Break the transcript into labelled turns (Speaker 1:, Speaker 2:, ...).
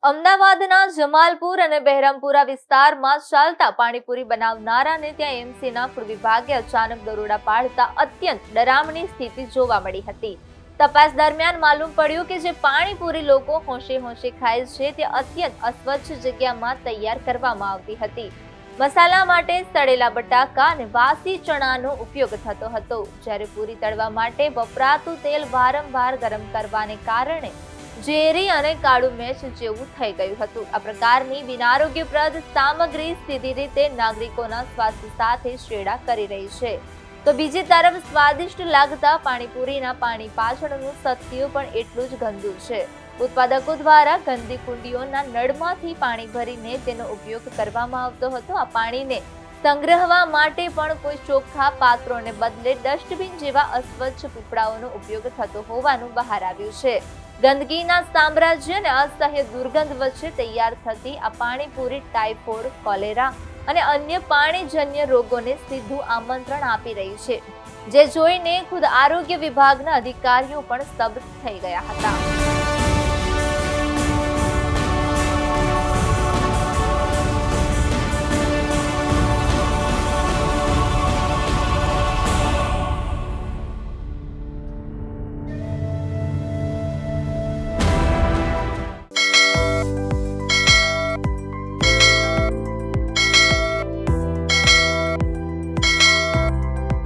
Speaker 1: અમદાવાદના જમાલપુર અને બહેરામપુરા વિસ્તારમાં ચાલતા પાણીપુરી બનાવનારાને ત્યાં એમસીના ફૂડ વિભાગે અચાનક દરોડા પાડતા અત્યંત ડરામણી સ્થિતિ જોવા મળી હતી. તપાસ દરમિયાન માલુમ પડ્યું કે જે પાણીપુરી લોકો હોંશે હોંશે ખાય છે તે અત્યંત અસ્વચ્છ જગ્યામાં તૈયાર કરવામાં આવતી હતી. મસાલા માટે સડેલા બટાકા અને વાસી ચણાનો ઉપયોગ થતો હતો, જ્યારે પૂરી તળવા માટે વપરાતું તેલ વારંવાર ગરમ કરવાને કારણે ઝેરી અને કાળું મેચ જેવું થઈ ગયું હતું. આ પ્રકારની બિનઆરોગ્યપ્રદ સામગ્રી સીધી રીતે નાગરિકોના સ્વાસ્થ્ય સાથે છેડા કરી રહી છે. તો બીજી તરફ સ્વાદિષ્ટ લાગતા પાણીપુરીના પાણી પાછળનું સત્ય પણ એટલું જ ગંદુ છે. ઉત્પાદકો દ્વારા ગંદી કુંડીઓના નળમાંથી પાણી ભરીને તેનો ઉપયોગ કરવામાં આવતો હતો. આ પાણીને સંગ્રહવા માટે પણ કોઈ ચોખ્ખા પાત્રોને બદલે ડસ્ટબિન જેવા અસ્વચ્છ પીપળાઓનો ઉપયોગ થતો હોવાનું બહાર આવ્યું છે. ગંદકીના સામ્રાજ્ય અને અસહ્ય દુર્ગંધ વચ્ચે તૈયાર થતી આ પાણીપુરી ટાઇફોઇડ, કોલેરા અને અન્ય પાણીજન્ય રોગોને સીધું આમંત્રણ આપી રહી છે, જે જોઈને ખુદ આરોગ્ય વિભાગના અધિકારીઓ પણ સ્તબ્ધ થઈ ગયા હતા.